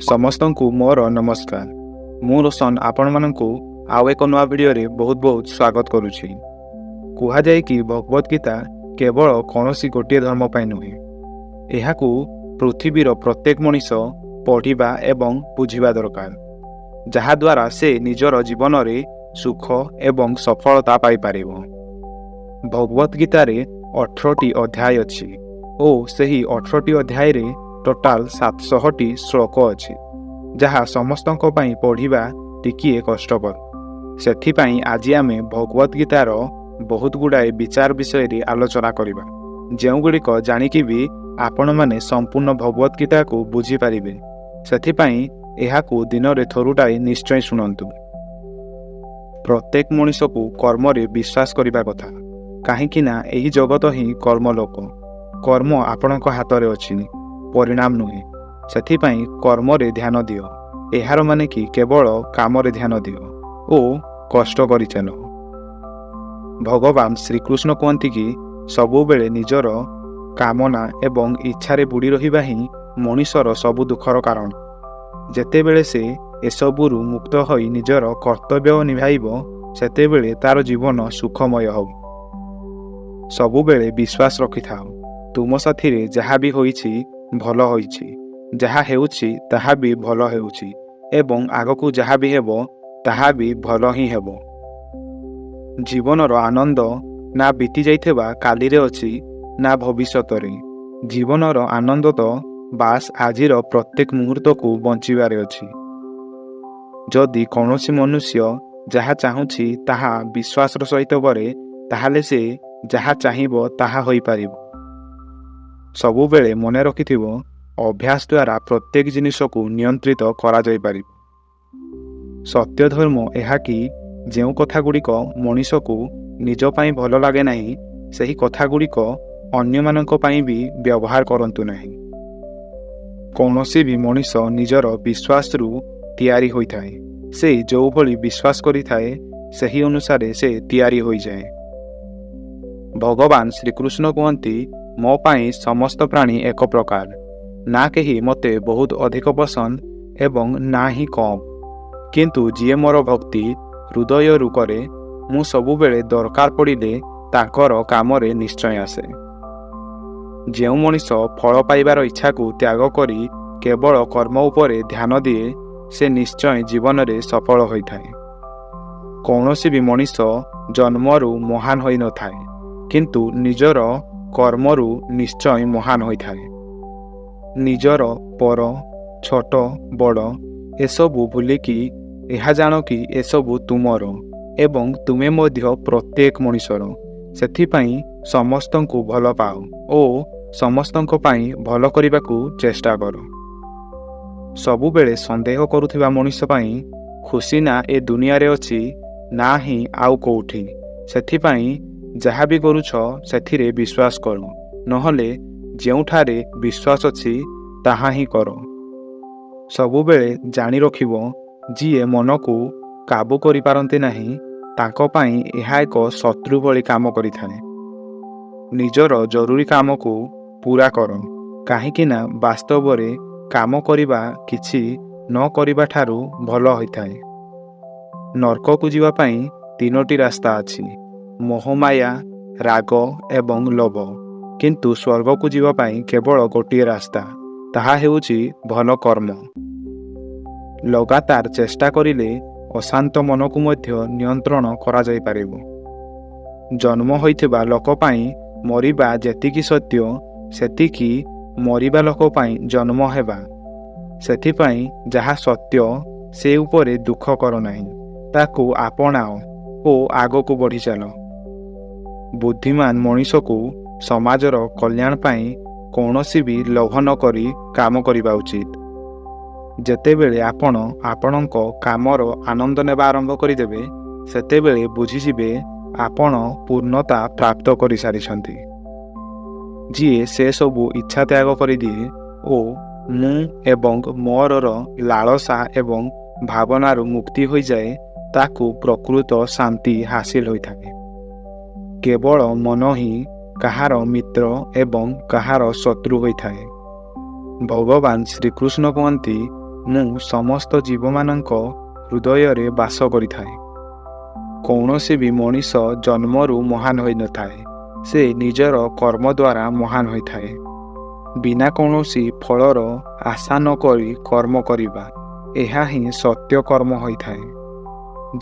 समस्तंकु मोर नमस्कार। मु रोशन आपण मानंकु आउ एक नवा वीडियो रे बहुत बहुत स्वागत करुछि। कुहा जाय कि भगवत गीता केवल कौनसी गोटे धर्म पाई नुहे, एहाकु पृथ्वीर प्रत्येक मनीष पढ़िबा एवं बुझिबा दरकार, जहा द्वारा से निजर जीवन रे सुख एवं सफलता पाई पारिबो। भगवत गीता रे 18टी अध्याय अछि ओ सेही 18टी अध्याय रे टोटाल 700टी श्लोक अछि, जहा समस्तंको पाई पढ़िबा टिकिए कष्टकर। सेथिपाई आज आमे भगवत गीतार बहुत गुड़ाए विचार विषय रे आलोचना करिबा, जेउगुड़िक जानिकी भी आपण माने संपूर्ण भगवत गीता को बुझी पारिबे। सेथिपाई एहाकु दिन रे थरुटाई निश्चय सुनंतु। प्रत्येक मनुष्य को कर्म रे विश्वास करिबा कथा, काहेकि ना एही जगत ही कर्मलोक। कर्म आपणक हाथ रे अछि, परिणाम नुहे। सेथिपाई कर्म रे ध्यान दियो, एहार माने कि केवल काम रे ध्यान दियो ओ कष्ट करि चलो। भगवान श्रीकृष्ण कहती कि सबु बेले निजर कामना एवं इच्छा रे बुड़ी रहिबा ही मनुष्यर सबु दुखर कारण। जेतेबेले से एसबुरु मुक्त होई निजर कर्तव्य निभाइबो, सेतेबेले तार जीवन सुखमय होब। सबु बेले विश्वास रखिथाओ, तुम साथी रे जहा भी होईछि भल होईछि, जहा हेउछि ताहा भी भल हेउछि एवं आगकु जहा भी हेबो ताहा भी भल ही हेबो। जीवनर आनंद ना बीती जाइथिबा काली रे अछि ना भविष्यत रे। जीवनर आनंद तो बास आजिर प्रत्येक मुहूर्त को बंचिबारे अछि। जदि कौनसी मनुष्य जहा चाहुछि ताहा विश्वासर सहित करे, ताहाले से जहा चाहिबो ताहा होई पारिबो। सबु बेले मने रखिथिबो, अभ्यास द्वारा प्रत्येक जिनिस को नियंत्रित करा जाय पारिबो। सत्य धर्म एहा कि जेउ कथा गुड़िक मनीष को निज पाई भल लागे नाही, सही कथा गुड़िक अन्य मानक पाई भी व्यवहार करंतु नाही। कौनसी भी मनीष निजर विश्वास रु तैयारी होई थाए। से जो भली विश्वास करि थाए सही अनुसारे से तैयारी होई जाए। भगवान श्रीकृष्ण कहती, मो पाई समस्त प्राणी एक प्रकार, ना कही मते बहुत अधिक पसंद एवं ना ही कम, किंतु जिए मोर भक्ति हृदय रु करे, मु सबु बेले दरकार पड़िले ताकर कामरे निश्चय आसे। जेउ मनीष फल पाइबार इच्छा को त्याग करी केवल कर्म उपरे ध्यान दिए, से निश्चय जीवन रे सफल होई थाए। कौनसी भी मनीष जन्मरु महान होई न थाए, किंतु निजर कर्मरु निश्चय महान होई थाए। निजर पर छोट बड़ एसबु भूलिकी एहा जान कि एसबु तुमर एवं तुमे मध्य प्रत्येक मनुष्यर। सेथिपाई समस्तंकु भल पाओ ओ समस्तंक पाई भल करिबाकु चेष्टा करो। सबु बेले संदेह करुथिबा मनुष्य पाई खुशी ना ए दुनिया रे अछि ना ही आउ कोउठी। सेथिपाई जहा भी करुछ सेथिरे विश्वास करो, नहले जेउठारे विश्वास अछि ताहा ही करो। सबु बेले जानी रखिबो, जिए मन को काबू करि पारंते नाही, तांको पाई एहा एक शत्रु भली काम करिथाए। निजर जरूरी काम को पूरा करो, काहेकि ना वास्तव रे काम करिबा किछि न करिबा ठारू भल होइथाए। नरक को जीवा पाई 3टी रास्ता अछि, मोहमाया, राग एवं लोभ, किंतु स्वर्ग को जीवा पाई केवल गोटिए रास्ता, ताहा हेउछि भल कर्म। लगातार चेष्टा करिले अशांत मन को मध्य नियंत्रण करा जाय पारिबो। जन्म होइथिबा लोक पाई मरिबा जेतिकी सत्य, सेतिकी मरिबा लोक पाई जन्म हेबा। सेथिपाई जहा सत्य से उपरे दुख कर नाही, ताकू आपणाओ ओ आगो को बढ़ी चलो। बुद्धिमान मनीष को समाजर कल्याण पाई कौनसी भी लोभ न करी काम करिबा उचित। जेतेबेले आपण आपणक कामर आनंद नेबा आरंभ करिदेबे, सेतेबेले बुझिजिबे आपण पूर्णता प्राप्त करि सारिछंती। जिए से सबु इच्छा त्याग करि दिए ओ मु एवं मोरर लालसा एवं भावनारू मुक्ति होई जाए, ताकू प्रकृत शांति हासिल होई थाए। केवल मन ही कहार मित्र एवं कहार शत्रु होई थाए। भगवान श्रीकृष्ण कहती, ମୁଁ ସମସ୍ତ ଜୀବମାନଙ୍କ ହୃଦୟରେ ବାସ କରିଥାଏ। କୌଣସି ବି ମଣିଷ ଜନ୍ମରୁ ମହାନ ହୋଇନଥାଏ। ସେ ନିଜର କର୍ମ ଦ୍ୱାରା ମହାନ ହୋଇଥାଏ। ବିନା କୌଣସି ଫଳର ଆଶା ନ କରି କର୍ମ କରିବା, ଏହା ହିଁ ସତ୍ୟ କର୍ମ ହୋଇଥାଏ।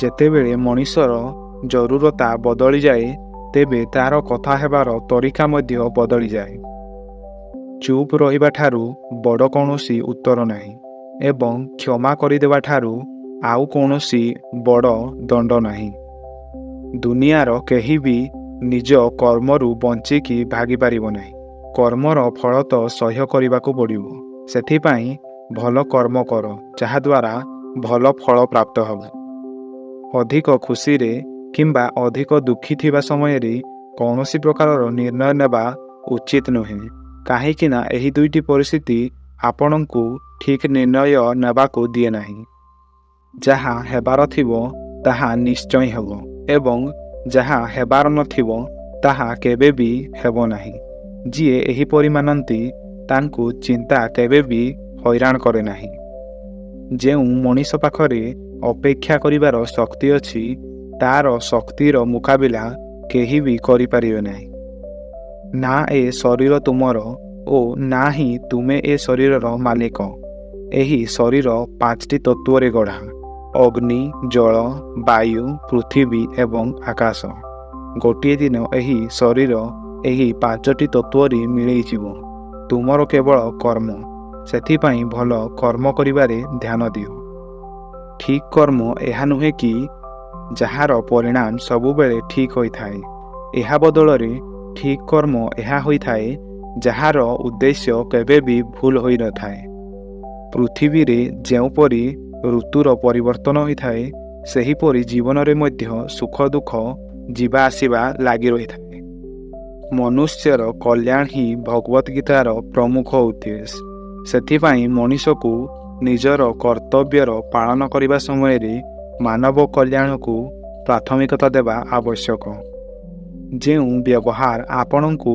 ଯେତେବେଳେ ମଣିଷର ଜରୁରତା ବଦଳିଯାଏ, ତେବେ ତାର କଥା ହେବାର ତରିକା ମଧ୍ୟ ବଦଳିଯାଏ। ଚୁପ୍ ରହିବା ଠାରୁ ବଡ଼ କୌଣସି ଉତ୍ତର ନାହିଁ ଏବଂ କ୍ଷମା କରିଦେବା ଠାରୁ ଆଉ କୌଣସି ବଡ଼ ଦଣ୍ଡ ନାହିଁ। ଦୁନିଆର କେହି ବି ନିଜ କର୍ମରୁ ବଞ୍ଚିକି ଭାଗିପାରିବ ନାହିଁ। କର୍ମର ଫଳ ତ ସହ୍ୟ କରିବାକୁ ପଡ଼ିବ। ସେଥିପାଇଁ ଭଲ କର୍ମ କର, ଯାହାଦ୍ୱାରା ଭଲ ଫଳ ପ୍ରାପ୍ତ ହେବ। ଅଧିକ ଖୁସିରେ କିମ୍ବା ଅଧିକ ଦୁଃଖୀ ଥିବା ସମୟରେ କୌଣସି ପ୍ରକାରର ନିର୍ଣ୍ଣୟ ନେବା ଉଚିତ ନୁହେଁ, କାହିଁକି ନା ଏହି ଦୁଇଟି ପରିସ୍ଥିତି ଆପଣଙ୍କୁ ଠିକ୍ ନିର୍ଣ୍ଣୟ ନେବାକୁ ଦିଏ ନାହିଁ। ଯାହା ହେବାର ଥିବ ତାହା ନିଶ୍ଚୟ ହେବ ଏବଂ ଯାହା ହେବାର ନଥିବ ତାହା କେବେ ବି ହେବ ନାହିଁ। ଯିଏ ଏହିପରି ମାନନ୍ତି ତାଙ୍କୁ ଚିନ୍ତା କେବେ ବି ହଇରାଣ କରେ ନାହିଁ। ଯେଉଁ ମଣିଷ ପାଖରେ ଅପେକ୍ଷା କରିବାର ଶକ୍ତି ଅଛି, ତାର ଶକ୍ତିର ମୁକାବିଲା କେହି ବି କରିପାରିବେ ନାହିଁ। ନା ଏ ଶରୀର ତୁମର ଓ ନା ହିଁ ତୁମେ ଏ ଶରୀରର ମାଲିକ। ଏହି ଶରୀର 5ଟି ତତ୍ତ୍ୱରେ ଗଢ଼ା: ଅଗ୍ନି, ଜଳ, ବାୟୁ, ପୃଥିବୀ ଏବଂ ଆକାଶ। ଗୋଟିଏ ଦିନ ଏହି ଶରୀର ଏହି 5ଟି ତତ୍ତ୍ୱରେ ମିଳେଇଯିବ। ତୁମର କେବଳ କର୍ମ। ସେଥିପାଇଁ ଭଲ କର୍ମ କରିବାରେ ଧ୍ୟାନ ଦିଅ। ଠିକ୍ କର୍ମ ଏହା ନୁହେଁ କି ଯାହାର ପରିଣାମ ସବୁବେଳେ ଠିକ୍ ହୋଇଥାଏ। ଏହା ବଦଳରେ ଠିକ୍ କର୍ମ ଏହା ହୋଇଥାଏ ଯାହାର ଉଦ୍ଦେଶ୍ୟ କେବେ ବି ଭୁଲ ହୋଇନଥାଏ। ପୃଥିବୀରେ ଯେଉଁପରି ଋତୁର ପରିବର୍ତ୍ତନ ହୋଇଥାଏ, ସେହିପରି ଜୀବନରେ ମଧ୍ୟ ସୁଖ ଦୁଃଖ ଯିବା ଆସିବା ଲାଗି ରହିଥାଏ। ମନୁଷ୍ୟର କଲ୍ୟାଣ ହିଁ ଭଗବତ ଗୀତାର ପ୍ରମୁଖ ଉଦ୍ଦେଶ୍ୟ। ସେଥିପାଇଁ ମଣିଷକୁ ନିଜର କର୍ତ୍ତବ୍ୟର ପାଳନ କରିବା ସମୟରେ ମାନବ କଲ୍ୟାଣକୁ ପ୍ରାଥମିକତା ଦେବା ଆବଶ୍ୟକ। ଯେଉଁ ବ୍ୟବହାର ଆପଣଙ୍କୁ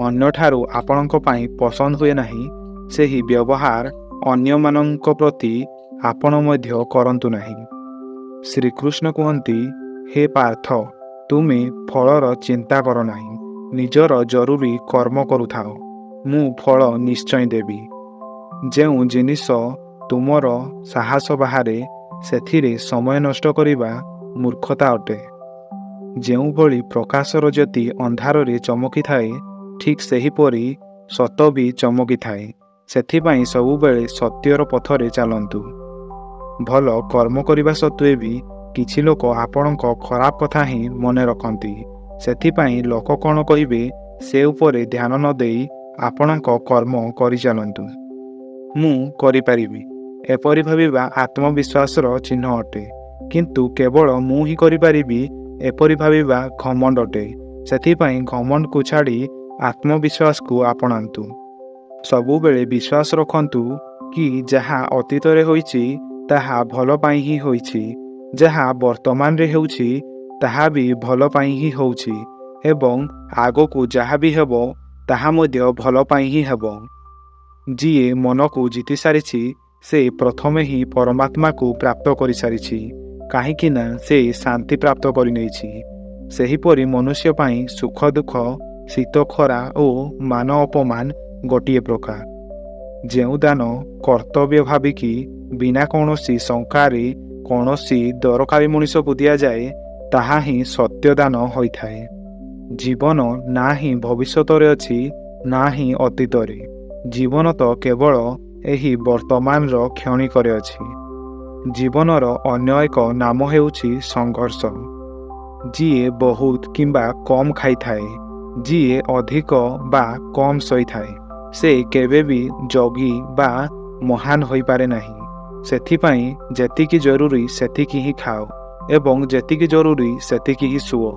ଅନ୍ୟଠାରୁ ଆପଣଙ୍କ ପାଇଁ ପସନ୍ଦ ହୁଏ ନାହିଁ, ସେହି ବ୍ୟବହାର ଅନ୍ୟମାନଙ୍କ ପ୍ରତି ଆପଣ ମଧ୍ୟ କରନ୍ତୁ ନାହିଁ। ଶ୍ରୀକୃଷ୍ଣ କୁହନ୍ତି, ହେ ପାର୍ଥ, ତୁମେ ଫଳର ଚିନ୍ତା କର ନାହିଁ। ନିଜର ଜରୁରୀ କର୍ମ କରୁଥାଅ। ମୁଁ ଫଳ ନିଶ୍ଚୟ ଦେବି। ଯେଉଁ ଜିନିଷ ତୁମର ସାହସ ବାହାରେ, ସେଥିରେ ସମୟ ନଷ୍ଟ କରିବା ମୂର୍ଖତା ଅଟେ। ଯେଉଁଭଳି ପ୍ରକାଶର ଜ୍ୟୋତି ଅନ୍ଧାରରେ ଚମକିଥାଏ, ଠିକ୍ ସେହିପରି ସତ ବି ଚମକିଥାଏ। ସେଥିପାଇଁ ସବୁବେଳେ ସତ୍ୟର ପଥରେ ଚାଲନ୍ତୁ। ଭଲ କର୍ମ କରିବା ସତ୍ତ୍ୱେ ବି କିଛି ଲୋକ ଆପଣଙ୍କ ଖରାପ କଥା ହିଁ ମନେ ରଖନ୍ତି। ସେଥିପାଇଁ ଲୋକ କ'ଣ କହିବେ ସେ ଉପରେ ଧ୍ୟାନ ନ ଦେଇ ଆପଣଙ୍କ କର୍ମ କରିଚାଲନ୍ତୁ। ମୁଁ କରିପାରିବି, ଏପରି ଭାବିବା ଆତ୍ମବିଶ୍ୱାସର ଚିହ୍ନ ଅଟେ। କିନ୍ତୁ କେବଳ ମୁଁ ହିଁ କରିପାରିବି, ଏପରି ଭାବିବା ଘମଣ୍ଡ ଅଟେ। ସେଥିପାଇଁ ଘମଣ୍ଡକୁ ଛାଡ଼ି ଆତ୍ମବିଶ୍ୱାସକୁ ଆପଣାନ୍ତୁ। ସବୁବେଳେ ବିଶ୍ୱାସ ରଖନ୍ତୁ କି ଯାହା ଅତୀତରେ ହୋଇଛି ତାହା ଭଲ ପାଇଁ ହିଁ ହୋଇଛି। ଯାହା ବର୍ତ୍ତମାନରେ ହେଉଛି ତାହା ବି ଭଲ ପାଇଁ ହିଁ ହେଉଛି ଏବଂ ଆଗକୁ ଯାହା ବି ହେବ ତାହା ମଧ୍ୟ ଭଲ ପାଇଁ ହିଁ ହେବ। ଯିଏ ମନକୁ ଜିତି ସାରିଛି ସେ ପ୍ରଥମେ ହିଁ ପରମାତ୍ମାକୁ ପ୍ରାପ୍ତ କରିସାରିଛି, କାହିଁକି ନା ସେ ଶାନ୍ତି ପ୍ରାପ୍ତ କରିନେଇଛି। ସେହିପରି ମନୁଷ୍ୟ ପାଇଁ ସୁଖ ଦୁଃଖ, ଶୀତ ଖରା ଓ ମାନ ଅପମାନ ଗୋଟିଏ ପ୍ରକାର। ଯେଉଁ ଦାନ କର୍ତ୍ତବ୍ୟ ଭାବିକି ବିନା କୌଣସି ଶଙ୍କାରେ କୌଣସି ଦରକାରୀ ମଣିଷକୁ ଦିଆଯାଏ, ତାହା ହିଁ ସତ୍ୟ ଦାନ ହୋଇଥାଏ। ଜୀବନ ନା ହିଁ ଭବିଷ୍ୟତରେ ଅଛି, ନା ହିଁ ଅତୀତରେ। ଜୀବନ ତ କେବଳ ଏହି ବର୍ତ୍ତମାନର କ୍ଷଣିକରେ ଅଛି। ଜୀବନର ଅନ୍ୟ ଏକ ନାମ ହେଉଛି ସଂଘର୍ଷ। ଯିଏ ବହୁତ କିମ୍ବା କମ୍ ଖାଇଥାଏ, ଯିଏ ଅଧିକ ବା କମ୍ ଶୋଇଥାଏ, ସେ କେବେ ବି ଯୋଗୀ ବା ମହାନ ହୋଇପାରେ ନାହିଁ। ସେଥିପାଇଁ ଯେତିକି ଜରୁରୀ ସେତିକି ହିଁ ଖାଅ ଏବଂ ଯେତିକି ଜରୁରୀ ସେତିକି ହିଁ ଶୁଅ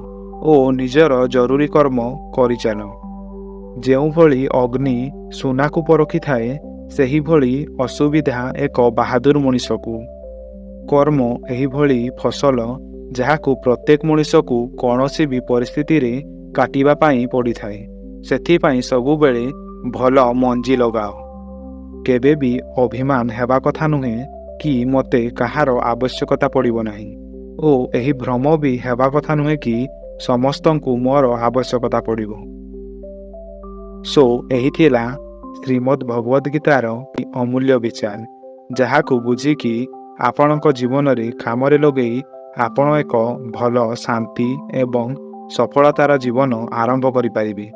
ଓ ନିଜର ଜରୁରୀ କର୍ମ କରିଚାଲ। ଯେଉଁଭଳି ଅଗ୍ନି ସୁନାକୁ ପରଖିଥାଏ, ସେହିଭଳି ଅସୁବିଧା ଏକ ବାହାଦୁର ମଣିଷକୁ। କର୍ମ ଏହିଭଳି ଫସଲ ଯାହାକୁ ପ୍ରତ୍ୟେକ ମଣିଷକୁ କୌଣସି ବି ପରିସ୍ଥିତିରେ କାଟିବା ପାଇଁ ପଡ଼ିଥାଏ। ସେଥିପାଇଁ ସବୁବେଳେ ଭଲ ମଞ୍ଜି ଲଗାଅ। କେବେ ବି ଅଭିମାନ ହେବା କଥା ନୁହେଁ କି ମୋତେ କାହାର ଆବଶ୍ୟକତା ପଡ଼ିବ ନାହିଁ ଓ ଏହି ଭ୍ରମ ବି ହେବା କଥା ନୁହେଁ କି ସମସ୍ତଙ୍କୁ ମୋର ଆବଶ୍ୟକତା ପଡ଼ିବ। ସୋ ଏହି ଥିଲା ଶ୍ରୀମଦ୍ ଭଗବତ ଗୀତାର ଅମୂଲ୍ୟ ବିଚାର, ଯାହାକୁ ବୁଝିକି ଆପଣଙ୍କ ଜୀବନରେ କାମରେ ଲଗେଇ ଆପଣ ଏକ ଭଲ ଶାନ୍ତି ଏବଂ ସଫଳତାର ଜୀବନ ଆରମ୍ଭ କରିପାରିବେ।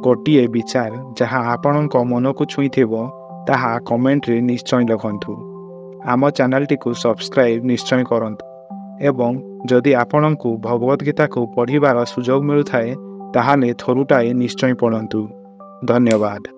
ଗୋଟିଏ ବିଚାର ଯାହା ଆପଣଙ୍କ ମନକୁ ଛୁଇଁଥିବ ତାହା କମେଣ୍ଟରେ ନିଶ୍ଚୟ ଲେଖନ୍ତୁ। ଆମ ଚ୍ୟାନେଲଟିକୁ ସବସ୍କ୍ରାଇବ୍ ନିଶ୍ଚୟ କରନ୍ତୁ ଏବଂ ଯଦି ଆପଣଙ୍କୁ ଭଗବତ ଗୀତାକୁ ପଢ଼ିବାର ସୁଯୋଗ ମିଳୁଥାଏ ତାହେଲେ ଥରୁଟାଏ ନିଶ୍ଚୟ ପଢ଼ନ୍ତୁ। ଧନ୍ୟବାଦ।